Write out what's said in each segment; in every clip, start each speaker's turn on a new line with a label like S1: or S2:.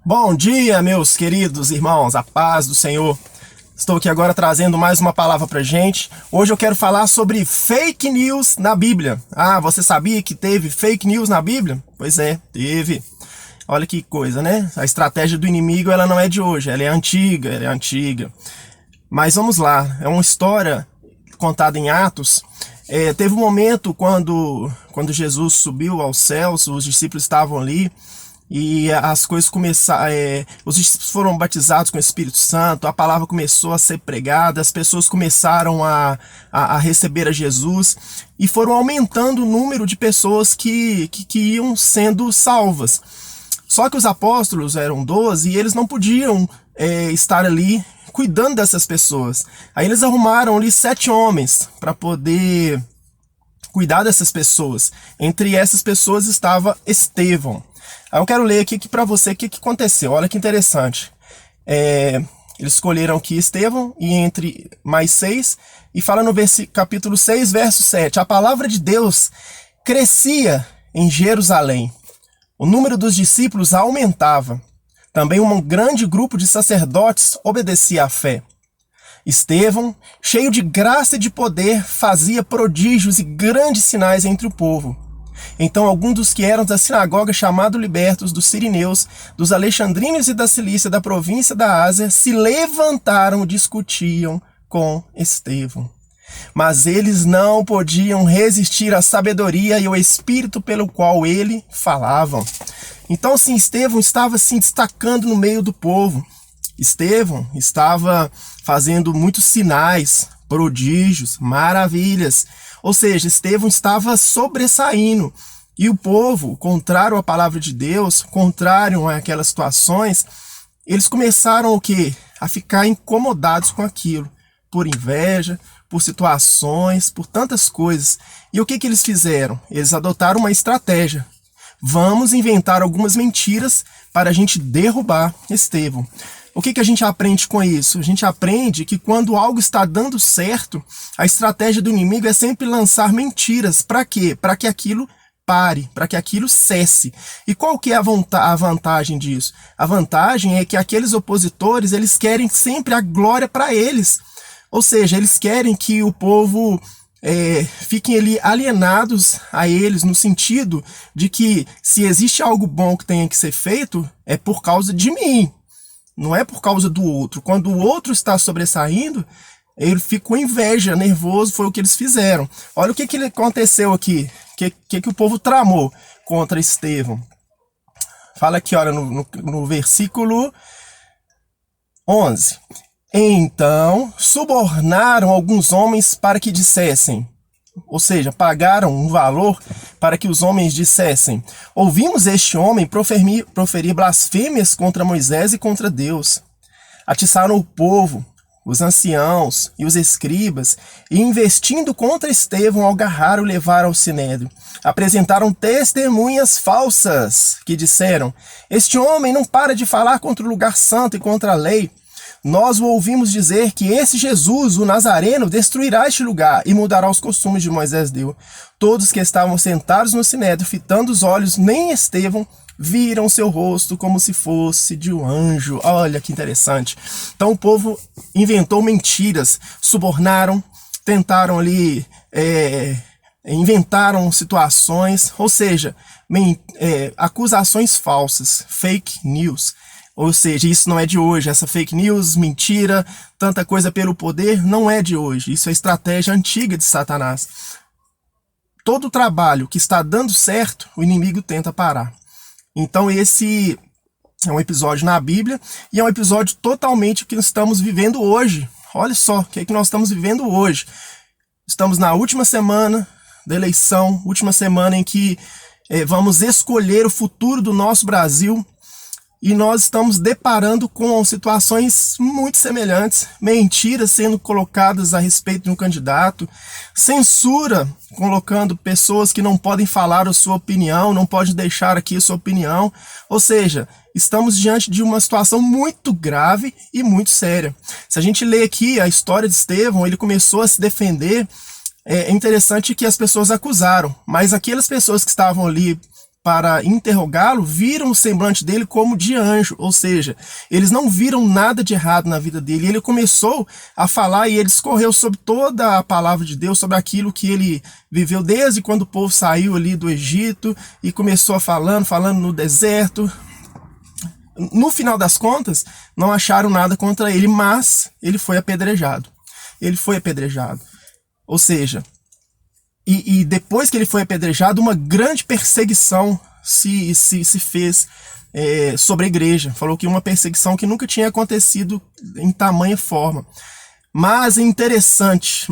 S1: Bom dia, meus queridos irmãos, a paz do Senhor. Estou aqui agora trazendo mais uma palavra pra gente. Hoje eu quero falar sobre fake news na Bíblia. Ah, você sabia que teve fake news na Bíblia? Pois é, teve. Olha que coisa, né? A estratégia do inimigo, ela não é de hoje, ela é antiga. Mas vamos lá, é uma história contada em Atos. Teve um momento quando Jesus subiu aos céus, os discípulos estavam ali, e as coisas começaram, os discípulos foram batizados com o Espírito Santo, a palavra começou a ser pregada, as pessoas começaram a receber a Jesus, e foram aumentando o número de pessoas que iam sendo salvas. Só que os apóstolos eram 12 e eles não podiam estar ali cuidando dessas pessoas. Aí eles arrumaram ali 7 homens para poder cuidar dessas pessoas. Entre essas pessoas estava Estevão. Aí eu quero ler aqui para você o que aconteceu. Olha que interessante. Eles escolheram aqui Estevão e entre mais 6, e fala no capítulo 6, verso 7. A palavra de Deus crescia em Jerusalém. O número dos discípulos aumentava. Também um grande grupo de sacerdotes obedecia à fé. Estevão, cheio de graça e de poder, fazia prodígios e grandes sinais entre o povo. Então alguns dos que eram da sinagoga chamados libertos, dos sirineus, dos alexandrinos e da Cilícia, da província da Ásia, se levantaram e discutiam com Estevão. Mas eles não podiam resistir à sabedoria e ao espírito pelo qual ele falavam. Então, sim, Estevão estava se destacando no meio do povo. Estevão estava fazendo muitos sinais, prodígios, maravilhas. Ou seja, Estevão estava sobressaindo. E o povo, contrário à palavra de Deus, contrário àquelas situações, eles começaram o quê? A ficar incomodados com aquilo, por inveja, por situações, por tantas coisas. E o que eles fizeram? Eles adotaram uma estratégia. Vamos inventar algumas mentiras para a gente derrubar Estevão. O que a gente aprende com isso? A gente aprende que quando algo está dando certo, a estratégia do inimigo é sempre lançar mentiras. Para quê? Para que aquilo pare, para que aquilo cesse. E qual que é a vantagem disso? A vantagem é que aqueles opositores, eles querem sempre a glória para eles. Ou seja, eles querem que o povo fiquem ali alienados a eles, no sentido de que se existe algo bom que tenha que ser feito, é por causa de mim, não é por causa do outro. Quando o outro está sobressaindo, ele fica com inveja, nervoso, foi o que eles fizeram. Olha o que aconteceu aqui, que o povo tramou contra Estevão. Fala aqui, olha, no versículo 11. Então, subornaram alguns homens para que dissessem, ou seja, pagaram um valor para que os homens dissessem: ouvimos este homem proferir blasfêmias contra Moisés e contra Deus. Atiçaram o povo, os anciãos e os escribas, e investindo contra Estevão, agarraram e levaram ao sinédrio. Apresentaram testemunhas falsas, que disseram: este homem não para de falar contra o lugar santo e contra a lei. Nós o ouvimos dizer que esse Jesus, o Nazareno, destruirá este lugar e mudará os costumes de Moisés deu. Todos que estavam sentados no sinédrio, fitando os olhos, nem Estevão, viram seu rosto como se fosse de um anjo. Olha que interessante. Então o povo inventou mentiras, subornaram, tentaram ali, inventaram situações, ou seja, acusações falsas, fake news. Ou seja, isso não é de hoje, essa fake news, mentira, tanta coisa pelo poder, não é de hoje. Isso é estratégia antiga de Satanás. Todo trabalho que está dando certo, o inimigo tenta parar. Então esse é um episódio na Bíblia e é um episódio totalmente o que nós estamos vivendo hoje. Olha só o que é que nós estamos vivendo hoje. Estamos na última semana da eleição, última semana em que vamos escolher o futuro do nosso Brasil. E nós estamos deparando com situações muito semelhantes, mentiras sendo colocadas a respeito de um candidato, censura colocando pessoas que não podem falar a sua opinião, não podem deixar aqui a sua opinião. Ou seja, estamos diante de uma situação muito grave e muito séria. Se a gente lê aqui a história de Estevão, ele começou a se defender. É interessante que as pessoas acusaram, mas aquelas pessoas que estavam ali para interrogá-lo, viram o semblante dele como de anjo, ou seja, eles não viram nada de errado na vida dele. E ele começou a falar e ele discorreu sobre toda a palavra de Deus, sobre aquilo que ele viveu desde quando o povo saiu ali do Egito e começou falando no deserto. No final das contas, não acharam nada contra ele, mas ele foi apedrejado. Ele foi apedrejado. Ou seja, e depois que ele foi apedrejado, uma grande perseguição se fez sobre a igreja. Falou que uma perseguição que nunca tinha acontecido em tamanha forma. Mas interessante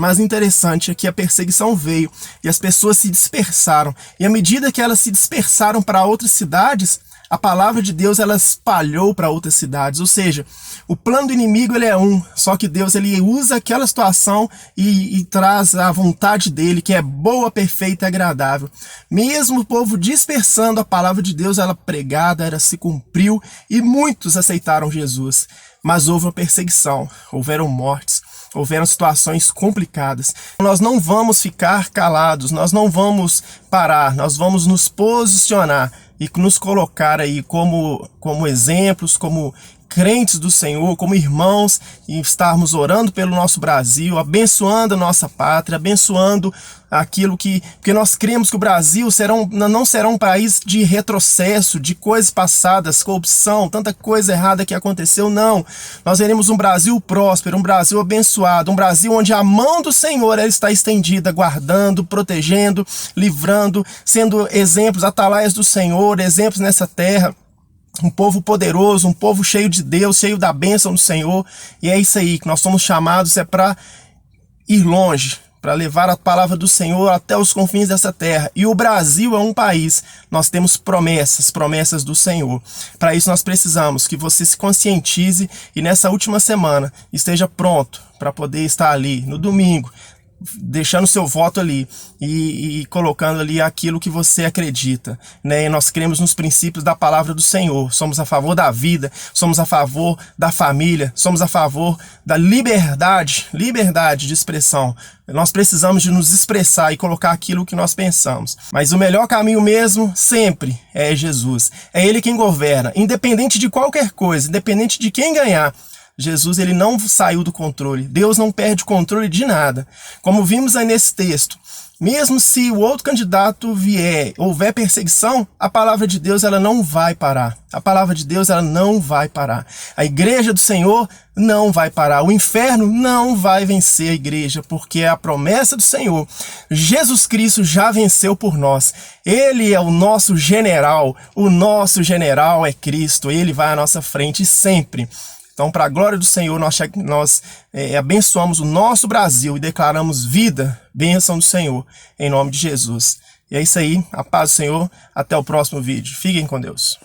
S1: é que a perseguição veio e as pessoas se dispersaram. E à medida que elas se dispersaram para outras cidades, a palavra de Deus ela espalhou para outras cidades. Ou seja, o plano do inimigo ele é um, só que Deus ele usa aquela situação e traz a vontade dele, que é boa, perfeita e agradável. Mesmo o povo dispersando, a palavra de Deus ela pregada, ela se cumpriu e muitos aceitaram Jesus. Mas houve uma perseguição, houveram mortes, houveram situações complicadas. Nós não vamos ficar calados, nós não vamos parar, nós vamos nos posicionar e nos colocar aí como exemplos, como crentes do Senhor, como irmãos, e estarmos orando pelo nosso Brasil, abençoando a nossa pátria, abençoando aquilo porque nós cremos que o Brasil não será um país de retrocesso, de coisas passadas, corrupção, tanta coisa errada que aconteceu, não. Nós veremos um Brasil próspero, um Brasil abençoado, um Brasil onde a mão do Senhor ela está estendida, guardando, protegendo, livrando, sendo exemplos, atalaias do Senhor, exemplos nessa terra. Um povo poderoso, um povo cheio de Deus, cheio da bênção do Senhor. E é isso aí que nós somos chamados, é para ir longe, para levar a palavra do Senhor até os confins dessa terra. E o Brasil é um país, nós temos promessas do Senhor. Para isso nós precisamos que você se conscientize e nessa última semana esteja pronto para poder estar ali no domingo, deixando seu voto ali e colocando ali aquilo que você acredita, né? E nós cremos nos princípios da palavra do Senhor, somos a favor da vida, somos a favor da família, somos a favor da liberdade de expressão. Nós precisamos de nos expressar e colocar aquilo que nós pensamos. Mas o melhor caminho mesmo, sempre, é Jesus. É Ele quem governa, independente de qualquer coisa, independente de quem ganhar. Jesus ele não saiu do controle. Deus não perde o controle de nada. Como vimos aí nesse texto, mesmo se o outro candidato houver perseguição, a palavra de Deus ela não vai parar. A palavra de Deus ela não vai parar. A igreja do Senhor não vai parar. O inferno não vai vencer a igreja, porque é a promessa do Senhor. Jesus Cristo já venceu por nós. Ele é o nosso general. O nosso general é Cristo. Ele vai à nossa frente sempre. Então, para a glória do Senhor, nós abençoamos o nosso Brasil e declaramos vida, bênção do Senhor, em nome de Jesus. E é isso aí, a paz do Senhor, até o próximo vídeo. Fiquem com Deus.